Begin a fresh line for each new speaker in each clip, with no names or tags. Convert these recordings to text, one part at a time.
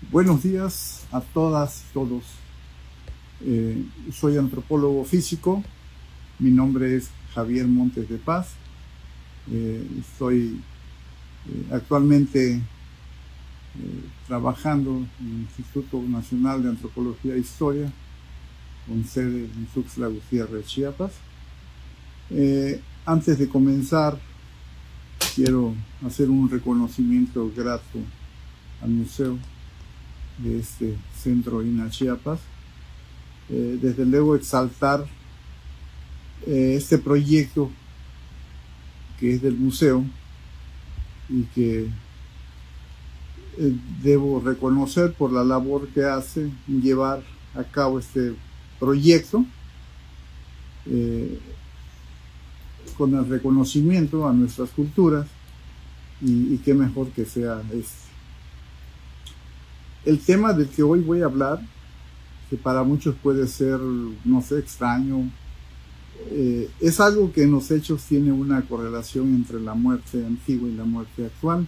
Buenos días a todas y todos. Soy antropólogo físico. Mi nombre es Javier Montes de Paz. Estoy actualmente trabajando en el Instituto Nacional de Antropología e Historia, con sede en Tuxtla Gutiérrez, Chiapas. Antes de comenzar, quiero hacer un reconocimiento grato al museo de este centro INA Chiapas. Desde luego exaltar este proyecto que es del museo y que debo reconocer por la labor que hace en llevar a cabo este proyecto, con el reconocimiento a nuestras culturas, y qué mejor que sea este. El tema del que hoy voy a hablar, que para muchos puede ser, no sé, extraño, es algo que en los hechos tiene una correlación entre la muerte antigua y la muerte actual.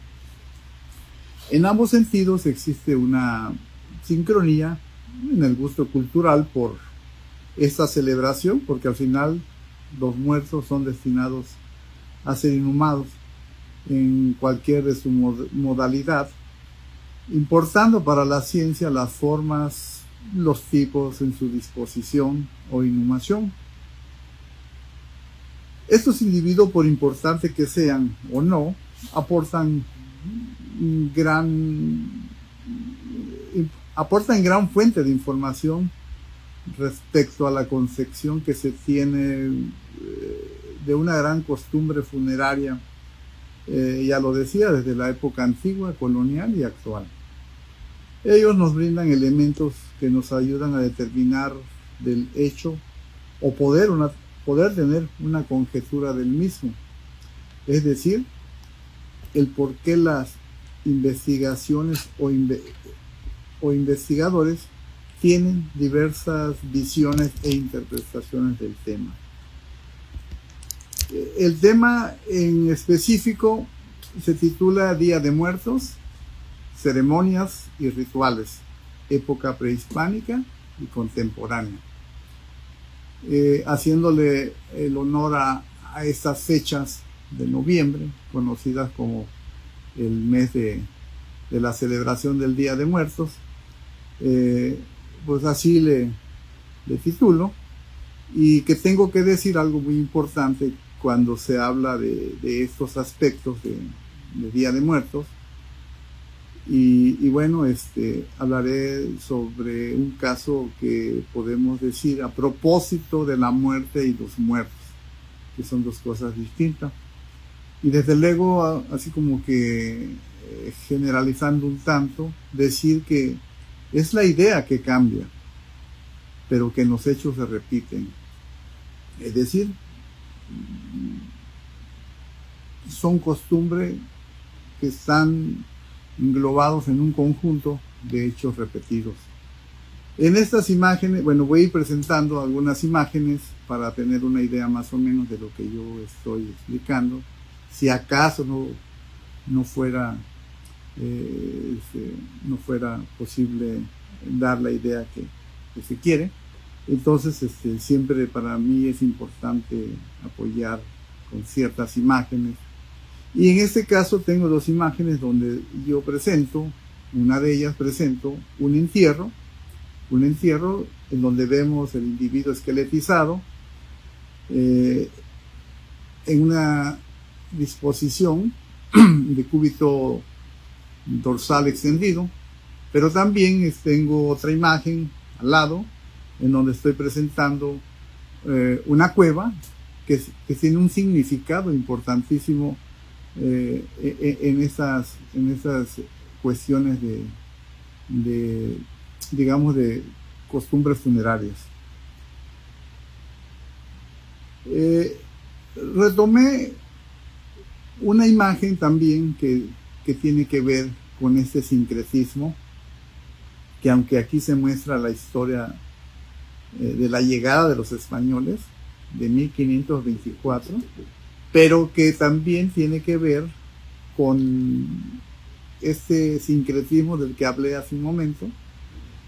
En ambos sentidos existe una sincronía en el gusto cultural por esta celebración, porque al final los muertos son destinados a ser inhumados en cualquier de su modalidad, importando para la ciencia las formas, los tipos en su disposición o inhumación. Estos individuos, por importante que sean o no, aportan gran fuente de información respecto a la concepción que se tiene de una gran costumbre funeraria, ya lo decía, desde la época antigua, colonial y actual. Ellos nos brindan elementos que nos ayudan a determinar del hecho o poder tener una conjetura del mismo, es decir, el por qué las investigaciones o investigadores tienen diversas visiones e interpretaciones del tema. El tema en específico se titula Día de Muertos, ceremonias y rituales, época prehispánica y contemporánea, haciéndole el honor a estas fechas de noviembre, conocidas como el mes de la celebración del Día de Muertos. Pues así le titulo, y que tengo que decir algo muy importante cuando se habla de estos aspectos de Día de Muertos. Y bueno, hablaré sobre un caso que podemos decir a propósito de la muerte y los muertos, que son dos cosas distintas. Y desde luego, así como que generalizando un tanto, decir que es la idea que cambia, pero que en los hechos se repiten. Es decir, son costumbres que están englobados en un conjunto de hechos repetidos. En estas imágenes, bueno, voy a ir presentando algunas imágenes para tener una idea más o menos de lo que yo estoy explicando. Si acaso no fuera posible dar la idea que se quiere, entonces siempre para mí es importante apoyar con ciertas imágenes. Y en este caso tengo dos imágenes donde yo presento, una de ellas presento un entierro en donde vemos el individuo esqueletizado en una disposición de cúbito dorsal extendido, pero también tengo otra imagen al lado en donde estoy presentando una cueva que tiene un significado importantísimo en esas cuestiones digamos, de costumbres funerarias. Retomé una imagen también que tiene que ver con este sincretismo, que aunque aquí se muestra la historia de la llegada de los españoles de 1524, pero que también tiene que ver con este sincretismo del que hablé hace un momento.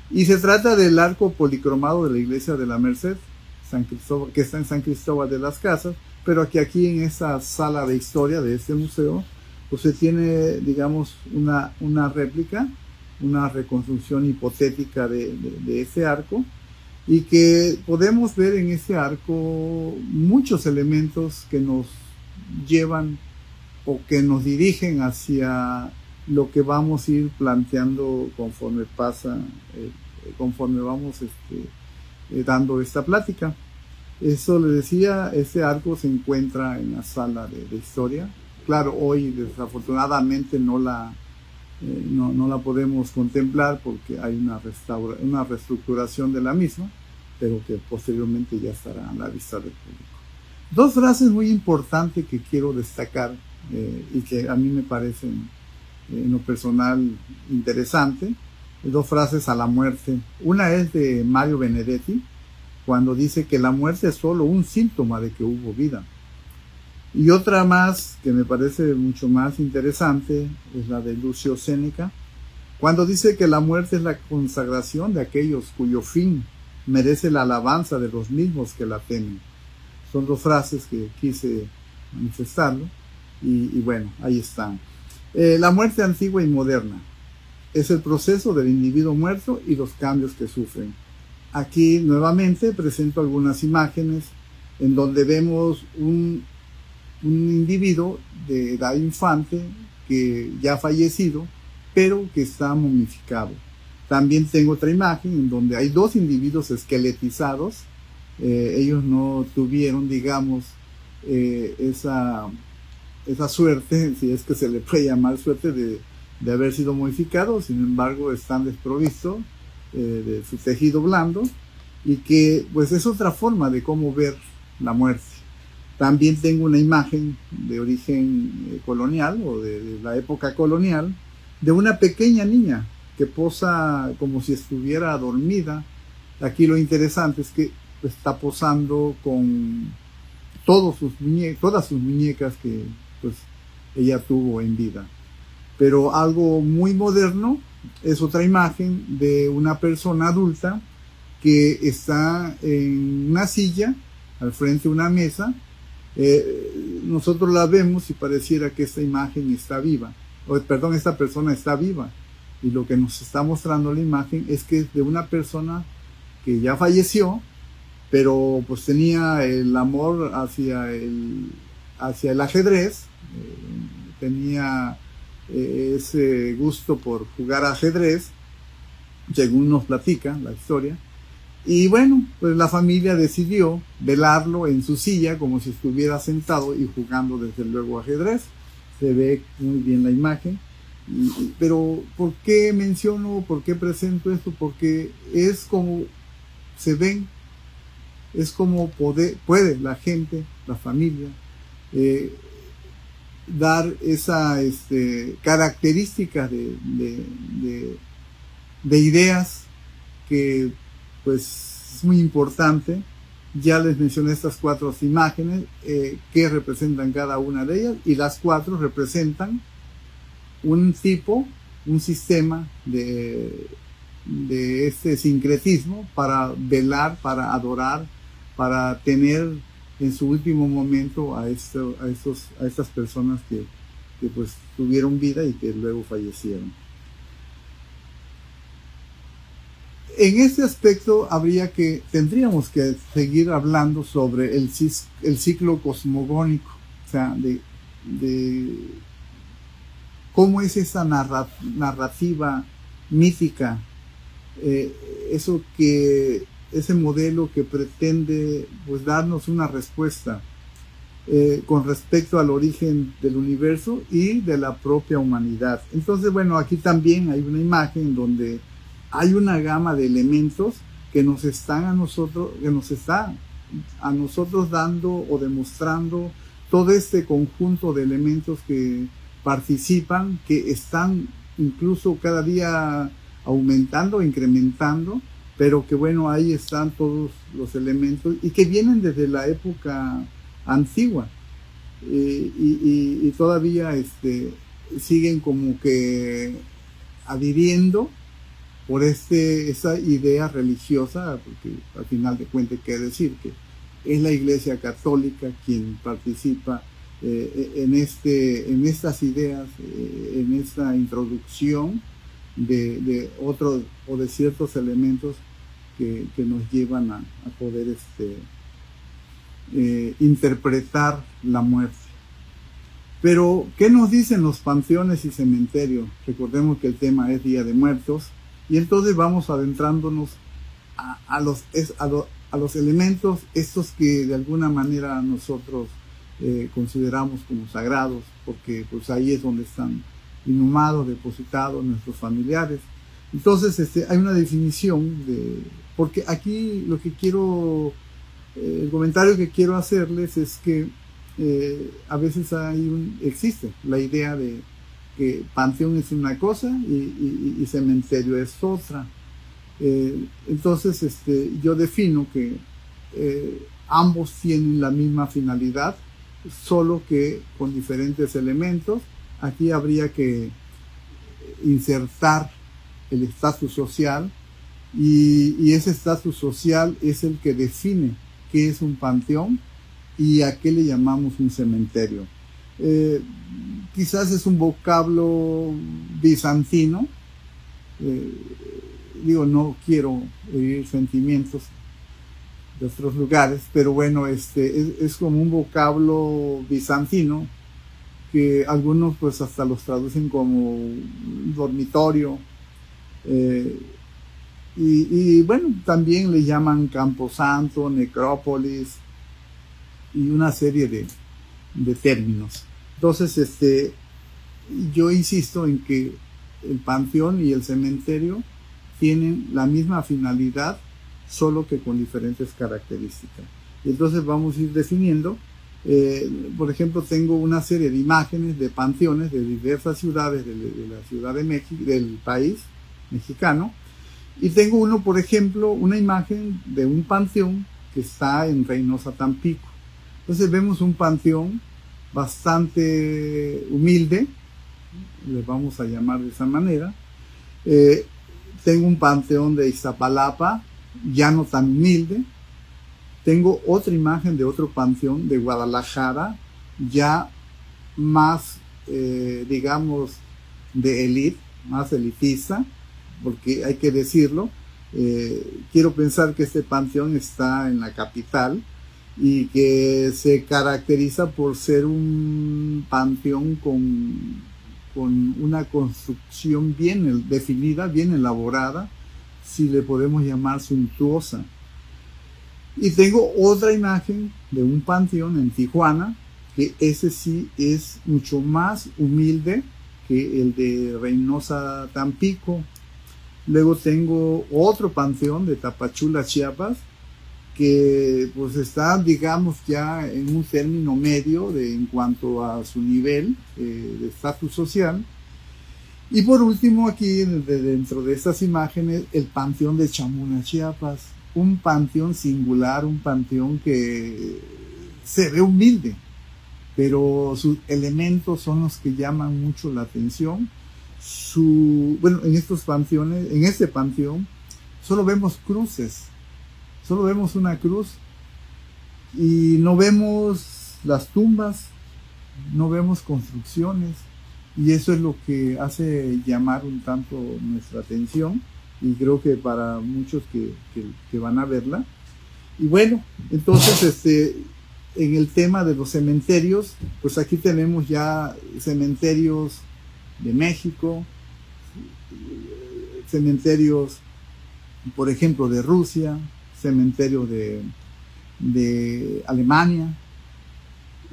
Y se trata del arco policromado de la iglesia de la Merced, San Cristóbal, que está en San Cristóbal de las Casas, pero que aquí en esa sala de historia de este museo, pues se tiene, digamos, una réplica, una reconstrucción hipotética de ese arco, y que podemos ver en ese arco muchos elementos que nos llevan o que nos dirigen hacia lo que vamos a ir planteando conforme conforme vamos dando esta plática. Eso le decía, este arco se encuentra en la sala de historia. Claro, hoy desafortunadamente no la podemos contemplar porque hay una reestructuración de la misma, pero que posteriormente ya estará a la vista del público. Dos frases muy importantes que quiero destacar y que a mí me parecen en lo personal interesante. Dos frases a la muerte. Una es de Mario Benedetti, cuando dice que la muerte es solo un síntoma de que hubo vida. Y otra más, que me parece mucho más interesante, es la de Lucio Séneca, cuando dice que la muerte es la consagración de aquellos cuyo fin merece la alabanza de los mismos que la temen. Son dos frases que quise manifestarlo, y bueno, ahí están. La muerte antigua y moderna es el proceso del individuo muerto y los cambios que sufren. Aquí nuevamente presento algunas imágenes en donde vemos un individuo de edad infante que ya ha fallecido, pero que está momificado. También tengo otra imagen en donde hay dos individuos esqueletizados. Ellos no tuvieron, digamos, esa suerte, si es que se le puede llamar suerte, de haber sido modificados. Sin embargo, están desprovistos de su tejido blando, y que pues es otra forma de cómo ver la muerte. También tengo una imagen de origen colonial o de la época colonial de una pequeña niña que posa como si estuviera dormida. Aquí lo interesante es que está posando con todas sus muñecas que pues ella tuvo en vida. Pero algo muy moderno es otra imagen de una persona adulta que está en una silla al frente de una mesa. Nosotros la vemos y pareciera que esta imagen está viva, esta persona está viva, y lo que nos está mostrando la imagen es que es de una persona que ya falleció, pero pues tenía el amor hacia el ajedrez, tenía ese gusto por jugar ajedrez, según nos platica la historia. Y bueno, pues la familia decidió velarlo en su silla como si estuviera sentado y jugando desde luego ajedrez. Se ve muy bien la imagen. Pero ¿por qué por qué presento esto? Porque es como se ven, es como puede la gente, la familia, dar esa característica de ideas que pues es muy importante. Ya les mencioné estas cuatro imágenes que representan cada una de ellas, y las cuatro representan un sistema de este sincretismo para velar, para adorar, para tener en su último momento a estas personas que pues tuvieron vida y que luego fallecieron. En este aspecto tendríamos que seguir hablando sobre el ciclo cosmogónico, o sea, de cómo es esa narrativa mítica, ese modelo que pretende pues darnos una respuesta con respecto al origen del universo y de la propia humanidad. Entonces, bueno, aquí también hay una imagen donde hay una gama de elementos que nos está a nosotros dando o demostrando todo este conjunto de elementos que participan, que están incluso cada día aumentando, incrementando, pero que bueno, ahí están todos los elementos y que vienen desde la época antigua, y todavía siguen como que adhiriendo por esa idea religiosa, porque al final de cuentas quiere decir que es la Iglesia Católica quien participa en estas ideas, en esta introducción de otros o de ciertos elementos que nos llevan a poder interpretar la muerte. Pero, ¿qué nos dicen los panteones y cementerios? Recordemos que el tema es Día de Muertos, y entonces vamos adentrándonos a los elementos estos que de alguna manera nosotros consideramos como sagrados, porque pues ahí es donde están inhumados, depositados nuestros familiares. Entonces hay una definición porque aquí lo que quiero, el comentario que quiero hacerles es que a veces existe la idea de que panteón es una cosa y cementerio es otra. Entonces yo defino que ambos tienen la misma finalidad, solo que con diferentes elementos. Aquí habría que insertar el estatus social, y ese estatus social es el que define qué es un panteón y a qué le llamamos un cementerio. Quizás es un vocablo bizantino, no quiero herir sentimientos de otros lugares, pero bueno, es como un vocablo bizantino que algunos pues hasta los traducen como dormitorio, y bueno, también le llaman camposanto, necrópolis y una serie de términos. Entonces yo insisto en que el panteón y el cementerio tienen la misma finalidad, solo que con diferentes características. Y entonces vamos a ir definiendo. Por ejemplo, tengo una serie de imágenes de panteones de diversas ciudades de la Ciudad de México, del país mexicano, y tengo por ejemplo, una imagen de un panteón que está en Reynosa, Tampico. Entonces vemos un panteón bastante humilde, le vamos a llamar de esa manera. Tengo un panteón de Iztapalapa, ya no tan humilde. Tengo otra imagen de otro panteón de Guadalajara, ya más, digamos, de élite, más elitista, porque hay que decirlo. Quiero pensar que este panteón está en la capital y que se caracteriza por ser un panteón con una construcción bien definida, bien elaborada, si le podemos llamar suntuosa. Y tengo otra imagen de un panteón en Tijuana, que ese sí es mucho más humilde que el de Reynosa, Tampico. Luego tengo otro panteón de Tapachula, Chiapas, que pues está, digamos, ya en un término medio en cuanto a su nivel de estatus social. Y por último, aquí dentro de estas imágenes, el panteón de Chamula, Chiapas, un panteón singular, un panteón que se ve humilde, pero sus elementos son los que llaman mucho la atención. En estos panteones, en este panteón, solo vemos cruces, solo vemos una cruz, y no vemos las tumbas, no vemos construcciones, y eso es lo que hace llamar un tanto nuestra atención, y creo que para muchos que van a verla. Y bueno, entonces en el tema de los cementerios, pues aquí tenemos ya cementerios de México, cementerios, por ejemplo, de Rusia, cementerios de Alemania,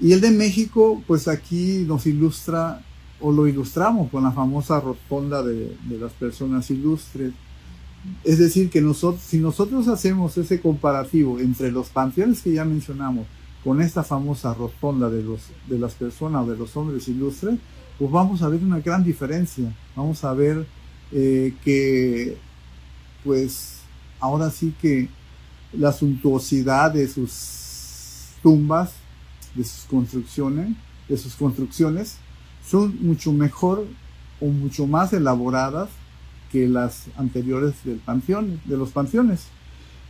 y el de México, pues aquí nos ilustra, o lo ilustramos con la famosa rotonda de las personas ilustres. Es decir, que si nosotros hacemos ese comparativo entre los panteones que ya mencionamos con esta famosa rotonda de las personas o de los hombres ilustres, pues vamos a ver una gran diferencia. Vamos a ver que pues ahora sí que la suntuosidad de sus tumbas, de sus construcciones, son mucho mejor o mucho más elaboradas que las anteriores de los panteones.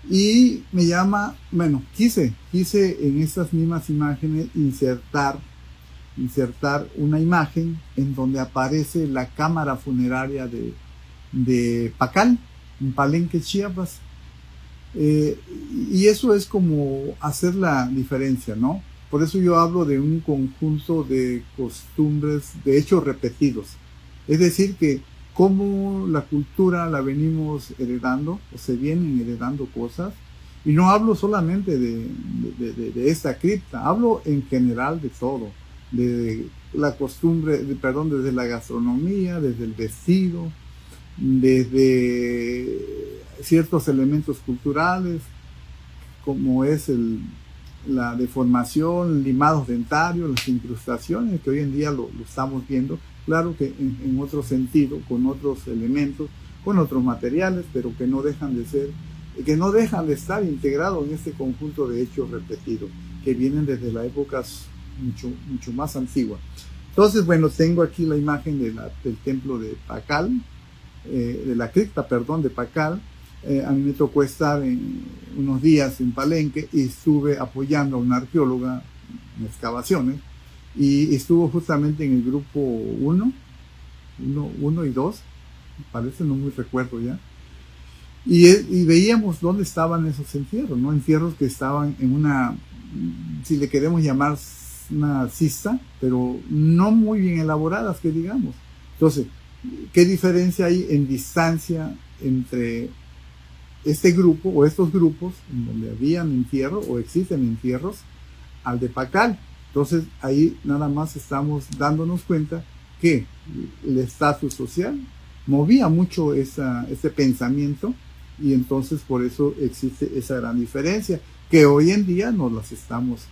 Y me llama, bueno, quise en estas mismas imágenes insertar una imagen en donde aparece la cámara funeraria de Pacal, en Palenque, Chiapas. Y eso es como hacer la diferencia, ¿no? Por eso yo hablo de un conjunto de costumbres, de hechos repetidos. Es decir, que cómo la cultura la venimos heredando, o se vienen heredando cosas. Y no hablo solamente de esta cripta, hablo en general de todo. De la costumbre, desde la gastronomía, desde el vestido, desde ciertos elementos culturales, como es la deformación, limados dentarios, las incrustaciones, que hoy en día lo estamos viendo, claro que en otro sentido, con otros elementos, con otros materiales, pero que no dejan de estar integrados en este conjunto de hechos repetidos, que vienen desde la época mucho más antigua. Entonces, bueno, tengo aquí la imagen del templo de Pacal, de la cripta, de Pacal. A mí me tocó estar unos días en Palenque y estuve apoyando a una arqueóloga en excavaciones, y estuvo justamente en el grupo 1 y 2, parece, no muy recuerdo ya, y veíamos dónde estaban esos entierros, ¿no? Entierros que estaban en una, si le queremos llamar, una cista, pero no muy bien elaboradas, que digamos. Entonces, ¿qué diferencia hay en distancia entre este grupo o estos grupos en donde habían entierros o existen entierros al de Pacal? Entonces, ahí nada más estamos dándonos cuenta que el estatus social movía mucho ese pensamiento, y entonces por eso existe esa gran diferencia, que hoy en día nos las estamos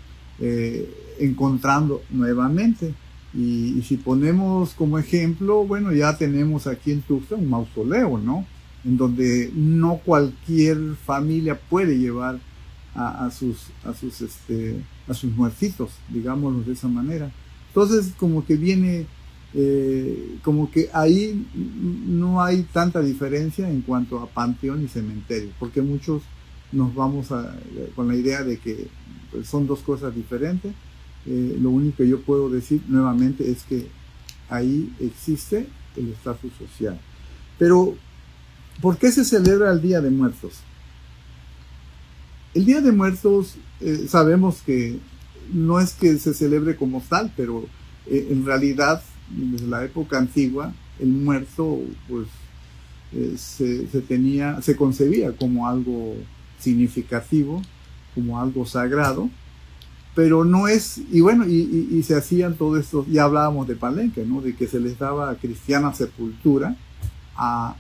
encontrando nuevamente. Y si ponemos como ejemplo, bueno, ya tenemos aquí en Tuxtla un mausoleo, ¿no? En donde no cualquier familia puede llevar a sus muertitos, digámoslo de esa manera. Entonces, como que viene, como que ahí no hay tanta diferencia en cuanto a panteón y cementerio, porque muchos nos vamos con la idea de que pues, son dos cosas diferentes. Lo único que yo puedo decir nuevamente es que ahí existe el estatus social. Pero, ¿por qué se celebra el Día de Muertos? El Día de Muertos, sabemos que no es que se celebre como tal, pero en realidad, desde la época antigua, el muerto pues se concebía como algo significativo, como algo sagrado, pero no es, y bueno, y se hacían todo esto, ya hablábamos de Palenque, ¿no? De que se les daba cristiana sepultura a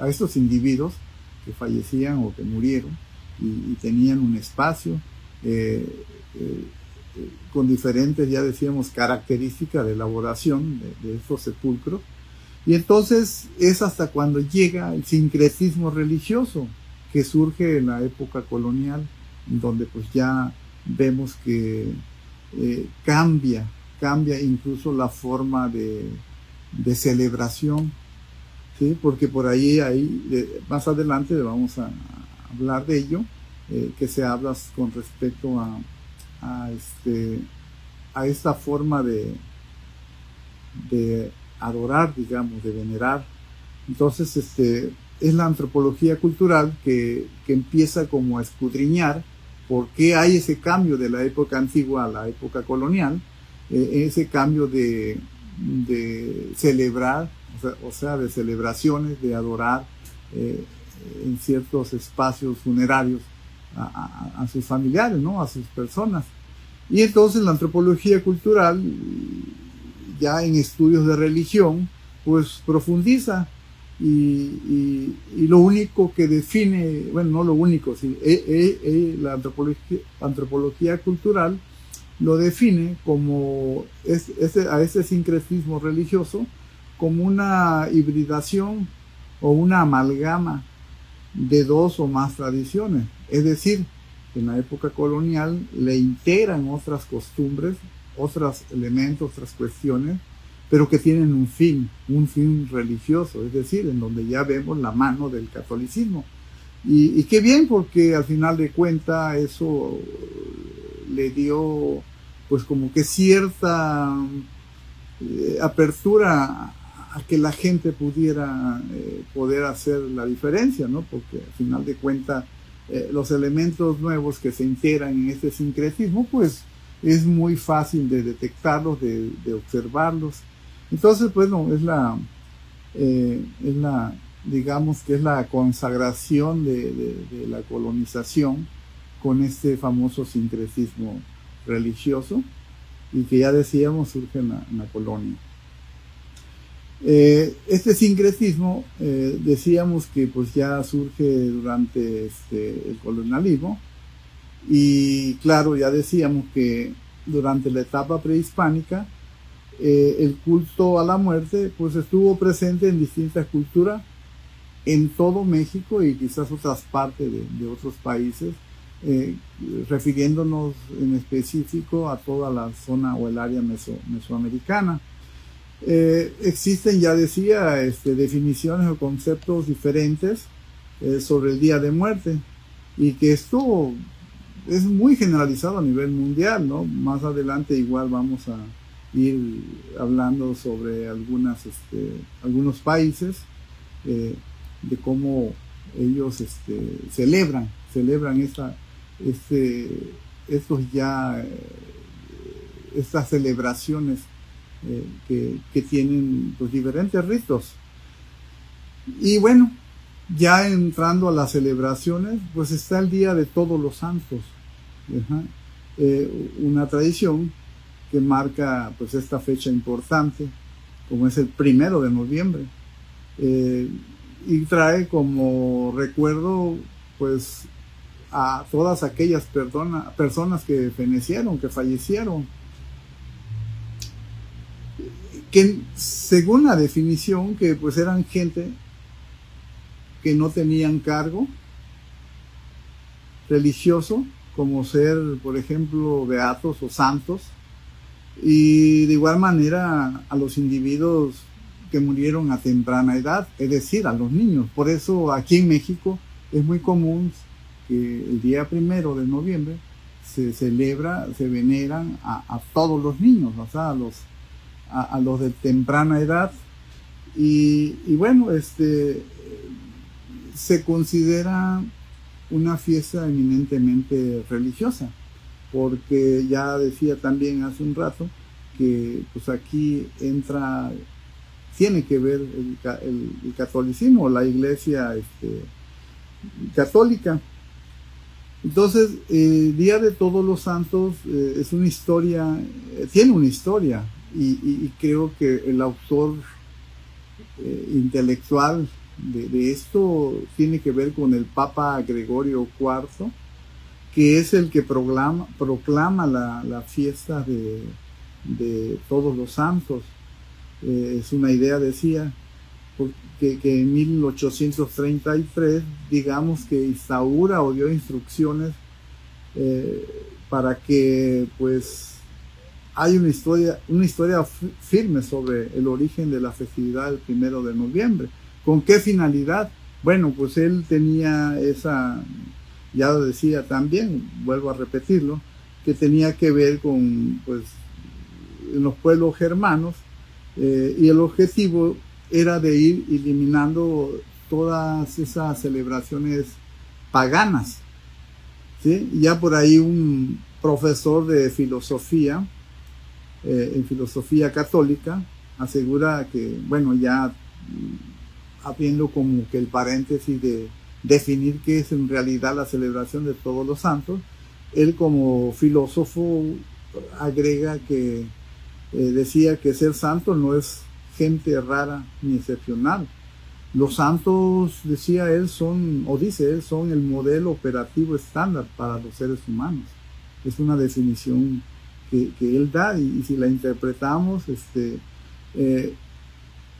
estos individuos que fallecían o que murieron, y tenían un espacio con diferentes, ya decíamos, características de elaboración de estos sepulcros. Y entonces es hasta cuando llega el sincretismo religioso que surge en la época colonial, donde pues ya vemos que cambia incluso la forma de celebración, ¿sí? Porque por ahí más adelante vamos a hablar de ello, que se habla con respecto a esta forma de adorar, digamos, de venerar. Entonces es la antropología cultural que empieza como a escudriñar por qué hay ese cambio de la época antigua a la época colonial, ese cambio de celebrar, o sea, de celebraciones, de adorar en ciertos espacios funerarios a sus familiares, ¿no? A sus personas. Y entonces la antropología cultural, ya en estudios de religión, pues profundiza, y lo único que define, bueno, no lo único, sí, la antropología cultural lo define como a ese sincretismo religioso como una hibridación o una amalgama de dos o más tradiciones. Es decir, en la época colonial le integran otras costumbres otros elementos, otras cuestiones, pero que tienen un fin religioso, es decir, en donde ya vemos la mano del catolicismo. Y qué bien, porque al final de cuentas eso le dio pues como que cierta apertura a que la gente pudiera poder hacer la diferencia, ¿no? Porque al final de cuentas los elementos nuevos que se integran en este sincretismo, pues es muy fácil de detectarlos, de observarlos. Entonces, pues no, digamos que es la consagración de la colonización con este famoso sincretismo religioso, y que ya decíamos surge en la colonia. Este sincretismo, decíamos que pues ya surge durante el colonialismo, y claro, ya decíamos que durante la etapa prehispánica el culto a la muerte pues estuvo presente en distintas culturas en todo México y quizás otras partes de otros países, refiriéndonos en específico a toda la zona o el área mesoamericana. Existen, ya decía, definiciones o conceptos diferentes sobre el Día de Muerte, y que esto es muy generalizado a nivel mundial, ¿no? Más adelante igual vamos a ir hablando sobre algunos países, de cómo ellos celebran estas celebraciones que tienen pues diferentes ritos. Y bueno, ya entrando a las celebraciones, pues está el Día de Todos los Santos, una tradición que marca pues esta fecha importante, como es el 1 de noviembre, y trae como recuerdo pues a todas aquellas personas que fenecieron, que fallecieron, que según la definición que pues eran gente que no tenían cargo religioso, como ser por ejemplo beatos o santos, y de igual manera a los individuos que murieron a temprana edad, es decir, a los niños. Por eso aquí en México es muy común que el día 1 de noviembre se veneran a todos los niños, o sea, a los de temprana edad, y bueno, se considera una fiesta eminentemente religiosa, porque ya decía también hace un rato que pues aquí tiene que ver el catolicismo, la iglesia católica. Entonces, Día de Todos los Santos es una historia, tiene una historia, y creo que el autor intelectual de esto tiene que ver con el Papa Gregorio IV, que es el que proclama la fiesta de Todos los Santos. Es una idea, decía, que en 1833, digamos que instaura o dio instrucciones para que pues hay una historia firme sobre el origen de la festividad del 1 de noviembre. ¿Con qué finalidad? Bueno, pues él tenía ya lo decía también, vuelvo a repetirlo, que tenía que ver con pues en los pueblos germanos, y el objetivo era de ir eliminando todas esas celebraciones paganas, ¿sí? Ya por ahí un profesor de filosofía, en filosofía católica, asegura que, bueno, ya abriendo como que el paréntesis de definir qué es en realidad la celebración de Todos los Santos, él como filósofo agrega que decía que ser santo no es gente rara ni excepcional. Los santos, decía él, son el modelo operativo estándar para los seres humanos. Es una definición que él da, y si la interpretamos,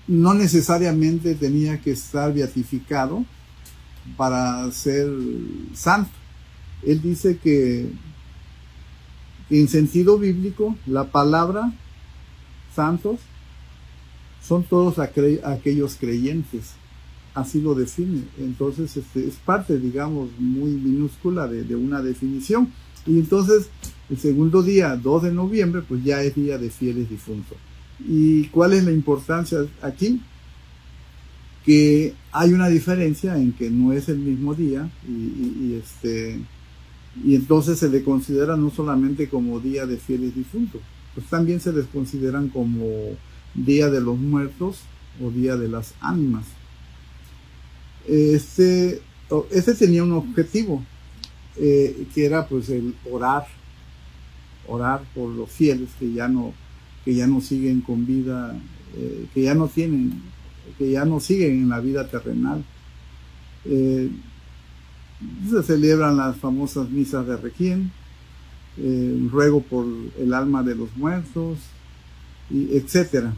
no necesariamente tenía que estar beatificado para ser santo. Él dice que En sentido bíblico, la palabra santos son todos aquellos creyentes, así lo define. Entonces es parte, digamos, muy minúscula de una definición. Y entonces el segundo día, 2 de noviembre, pues ya es día de fieles difuntos. ¿Y cuál es la importancia aquí? Que hay una diferencia en que no es el mismo día y entonces se le considera no solamente como día de fieles difuntos, pues también se les consideran como día de los muertos o día de las ánimas. Este tenía un objetivo, que era pues el orar por los fieles que ya no siguen con vida, que ya no siguen en la vida terrenal. Se celebran las famosas misas de Requiem, ruego por el alma de los muertos, y etcétera.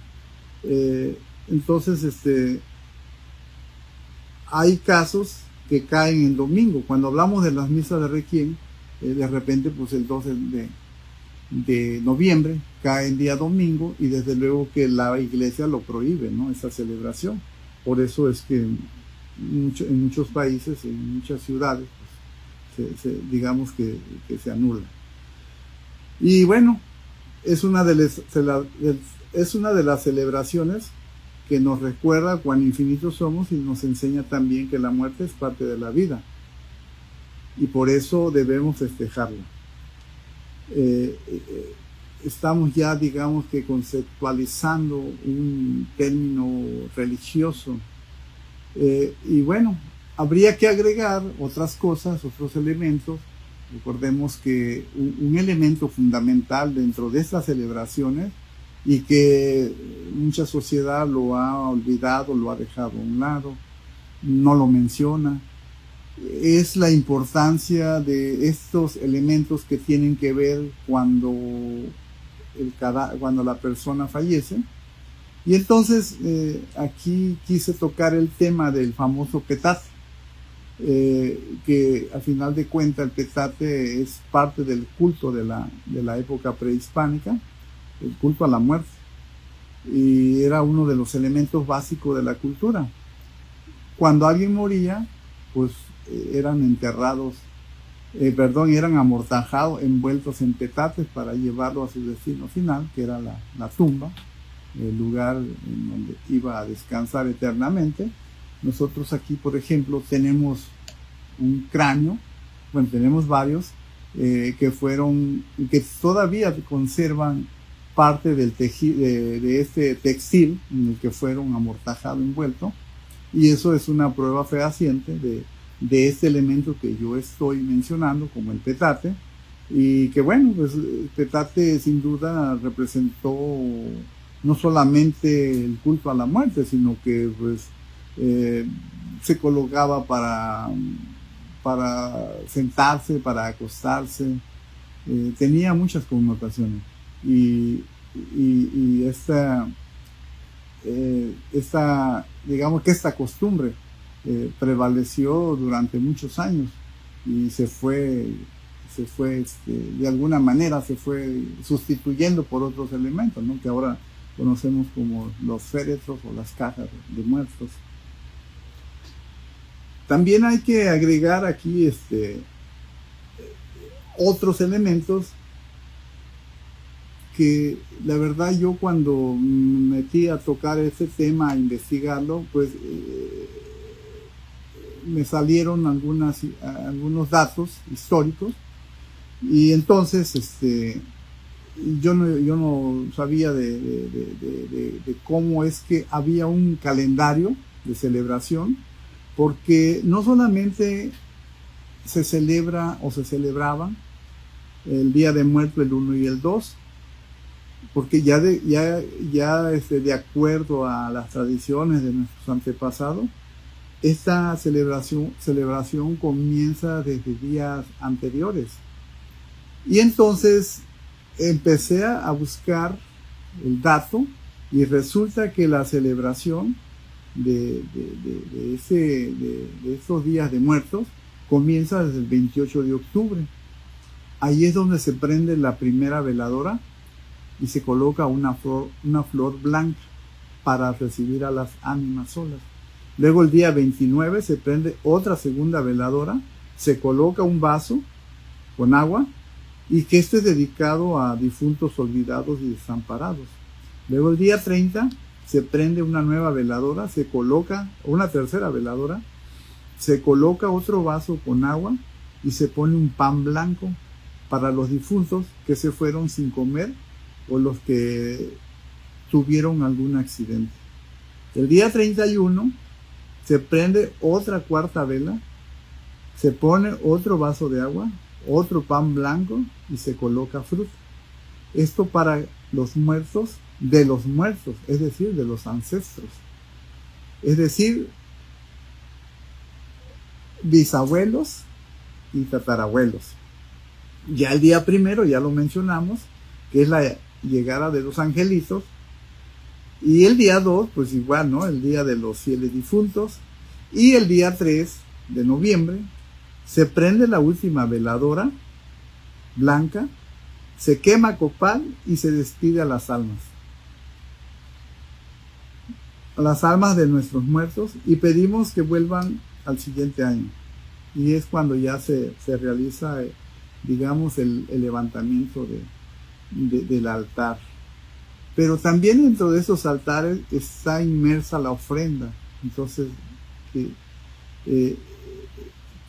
Entonces, hay casos que caen en domingo. Cuando hablamos de las misas de Requiem, de repente, pues el 12 de noviembre cae en día domingo, y desde luego que la iglesia lo prohíbe, ¿no? Esa celebración. Por eso es que en muchos países, en muchas ciudades, pues, digamos que se anula. Y bueno, es una de las celebraciones que nos recuerda cuán infinitos somos y nos enseña también que la muerte es parte de la vida. Y por eso debemos festejarla. Estamos ya, digamos que conceptualizando un término religioso. Y bueno, habría que agregar otras cosas, otros elementos. Recordemos que un elemento fundamental dentro de estas celebraciones, y que mucha sociedad lo ha olvidado, lo ha dejado a un lado, no lo menciona, es la importancia de estos elementos que tienen que ver cuando la persona fallece. Y entonces aquí quise tocar el tema del famoso petate, que al final de cuentas el petate es parte del culto de la época prehispánica, el culto a la muerte, y era uno de los elementos básicos de la cultura. Cuando alguien moría, pues eran amortajados, envueltos en petates para llevarlo a su destino final, que era la tumba, el lugar en donde iba a descansar eternamente. Nosotros aquí, por ejemplo, tenemos un cráneo, bueno, tenemos varios, que todavía conservan parte del tejido, de este textil en el que fueron amortajados, envueltos, y eso es una prueba fehaciente de este elemento que yo estoy mencionando como el petate. Y que bueno, pues el petate sin duda representó no solamente el culto a la muerte, sino que pues se colocaba para sentarse, para acostarse, tenía muchas connotaciones. Y digamos que esta costumbre prevaleció durante muchos años, y se fue de alguna manera se fue sustituyendo por otros elementos, ¿no? Que ahora conocemos como los féretros o las cajas de muertos. También hay que agregar aquí otros elementos que la verdad yo cuando me metí a tocar este tema, a investigarlo, pues me salieron algunos datos históricos, y entonces yo no sabía de cómo es que había un calendario de celebración, porque no solamente se celebra o se celebraba el Día de Muertos el 1 y el 2, porque de acuerdo a las tradiciones de nuestros antepasados, esta celebración comienza desde días anteriores. Y entonces empecé a buscar el dato, y resulta que la celebración de estos días de muertos comienza desde el 28 de octubre. Ahí es donde se prende la primera veladora y se coloca una flor blanca para recibir a las ánimas solas. Luego el día 29 se prende otra segunda veladora, se coloca un vaso con agua y que este es dedicado a difuntos olvidados y desamparados. Luego el día 30 se prende una nueva veladora, se coloca una tercera veladora, se coloca otro vaso con agua y se pone un pan blanco para los difuntos que se fueron sin comer o los que tuvieron algún accidente. El día 31 se prende otra cuarta vela, se pone otro vaso de agua, otro pan blanco y se coloca fruta. Esto para los muertos de los muertos, es decir, de los ancestros. Es decir, bisabuelos y tatarabuelos. Ya el día primero, ya lo mencionamos, que es la llegada de los angelitos. Y el día 2, pues igual, ¿no? El día de los fieles difuntos. Y el día 3 de noviembre se prende la última veladora blanca, se quema copal y se despide a las almas de nuestros muertos, y pedimos que vuelvan al siguiente año. Y es cuando ya se realiza, digamos, el levantamiento del altar. Pero también dentro de esos altares está inmersa la ofrenda. Entonces, ¿qué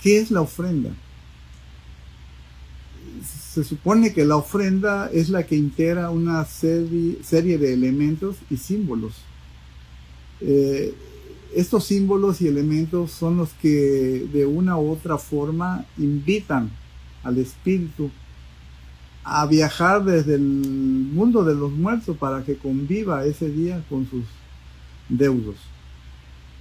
es la ofrenda? Se supone que la ofrenda es la que integra una serie de elementos y símbolos. Estos símbolos y elementos son los que de una u otra forma invitan al espíritu a viajar desde el mundo de los muertos para que conviva ese día con sus deudos.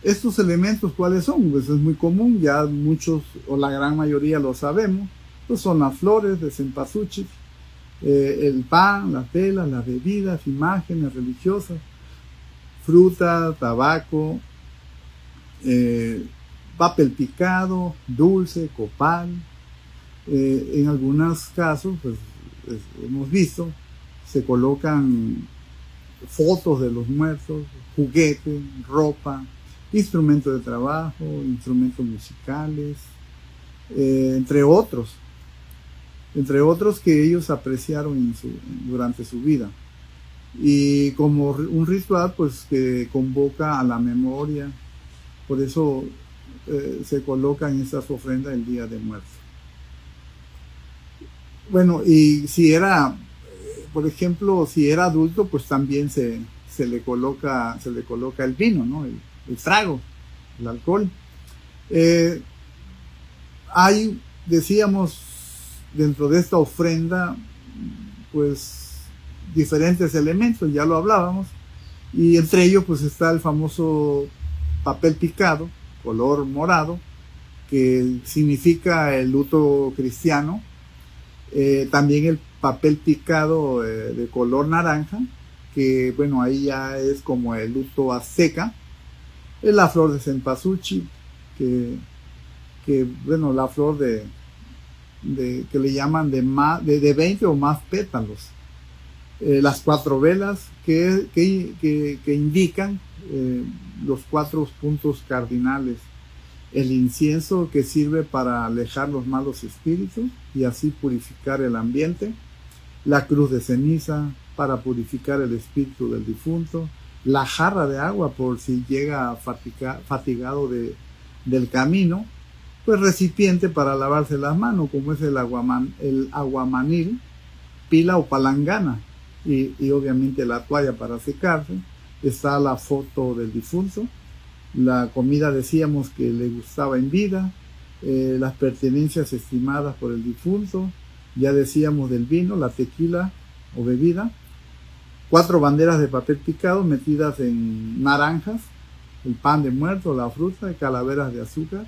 Estos elementos, ¿cuáles son? Pues es muy común, ya muchos o la gran mayoría lo sabemos. Pues son las flores de cempasúchil, el pan, las velas, las bebidas, imágenes religiosas, fruta, tabaco, papel picado, dulce, copal. En algunos casos, pues hemos visto, se colocan fotos de los muertos, juguetes, ropa, instrumentos de trabajo, instrumentos musicales, entre otros que ellos apreciaron durante su vida. Y como un ritual, pues que convoca a la memoria, por eso se colocan esas ofrendas el Día de Muertos. Bueno, y si era, por ejemplo, si era adulto, pues también se le coloca el vino, ¿no? El trago, el alcohol. Hay, decíamos, dentro de esta ofrenda, pues diferentes elementos, ya lo hablábamos, y entre ellos pues está el famoso papel picado, color morado, que significa el luto cristiano. También el papel picado de color naranja, que bueno, ahí ya es como el luto azteca. Es la flor de cempasúchil, que bueno, la flor que le llaman de 20 o más pétalos. Las 4 velas que indican los 4 puntos cardinales. El incienso, que sirve para alejar los malos espíritus y así purificar el ambiente. La cruz de ceniza, para purificar el espíritu del difunto. La jarra de agua, por si llega fatigado del camino. Pues recipiente para lavarse las manos, como es el aguamanil, pila o palangana. Y obviamente la toalla para secarse. Está la foto del difunto. La comida, decíamos, que le gustaba en vida, las pertenencias estimadas por el difunto, ya decíamos del vino, la tequila o bebida, 4 banderas de papel picado metidas en naranjas, el pan de muerto, la fruta, calaveras de azúcar,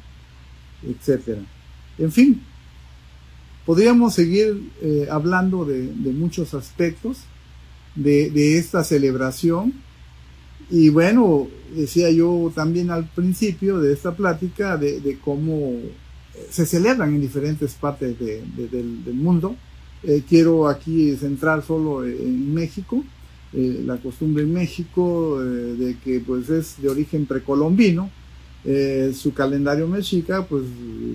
etc. En fin, podríamos seguir hablando de muchos aspectos de esta celebración. Y bueno, decía yo también al principio de esta plática de cómo se celebran en diferentes partes del mundo. Quiero aquí centrar solo en México, la costumbre en México de que pues es de origen precolombino. Su calendario mexica pues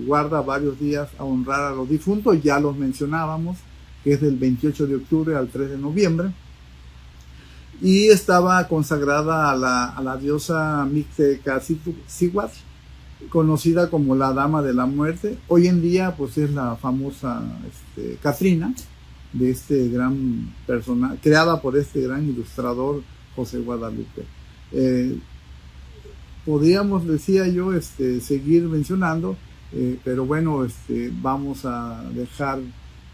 guarda varios días a honrar a los difuntos, ya los mencionábamos, que es del 28 de octubre al 3 de noviembre, y estaba consagrada a la diosa Mixtecacihuatl, conocida como la Dama de la Muerte. Hoy en día pues es la famosa Catrina, de este gran personaje, creada por este gran ilustrador José Guadalupe. Podríamos, decía yo, seguir mencionando, pero bueno, vamos a dejar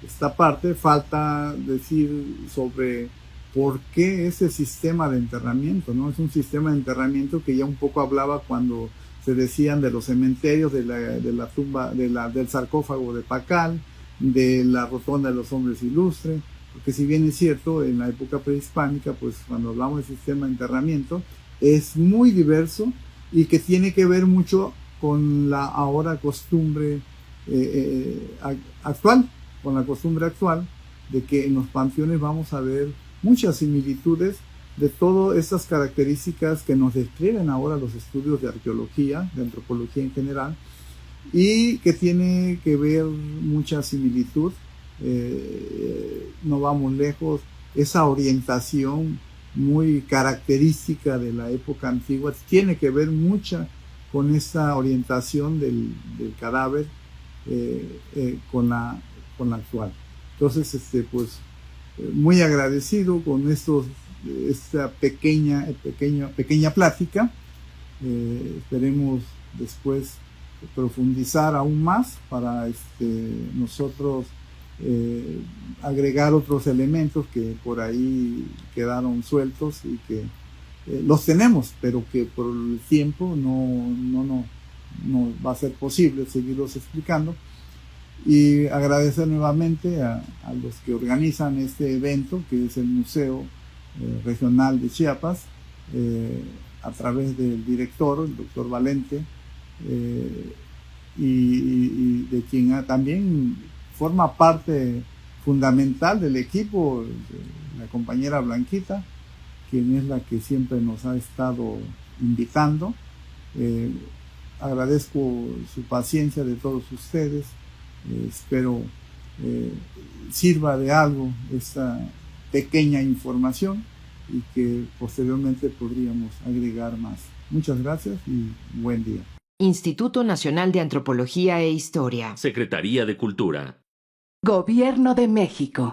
esta parte. Falta decir sobre por qué ese sistema de enterramiento, ¿no? Es un sistema de enterramiento que ya un poco hablaba cuando se decían de los cementerios, de la tumba, del sarcófago de Pacal, de la rotonda de los hombres ilustres, porque si bien es cierto, en la época prehispánica, pues cuando hablamos del sistema de enterramiento, es muy diverso y que tiene que ver mucho con la ahora costumbre actual, con la costumbre actual de que en los panteones vamos a ver muchas similitudes de todas estas características que nos describen ahora los estudios de arqueología, de antropología en general, y que tiene que ver mucha similitud. No vamos lejos, esa orientación muy característica de la época antigua tiene que ver mucha con esa orientación del cadáver con la actual. Entonces, pues muy agradecido con esta pequeña plática. Esperemos después profundizar aún más para nosotros agregar otros elementos que por ahí quedaron sueltos y que los tenemos, pero que por el tiempo no va a ser posible seguirlos explicando. Y agradecer nuevamente a los que organizan este evento, que es el Museo Regional de Chiapas, a través del director, el doctor Valente, y de quien también forma parte fundamental del equipo, la compañera Blanquita, quien es la que siempre nos ha estado invitando. Agradezco su paciencia de todos ustedes. Espero sirva de algo esta pequeña información y que posteriormente podríamos agregar más. Muchas gracias y buen día.
Instituto Nacional de Antropología e Historia.
Secretaría de Cultura.
Gobierno de México.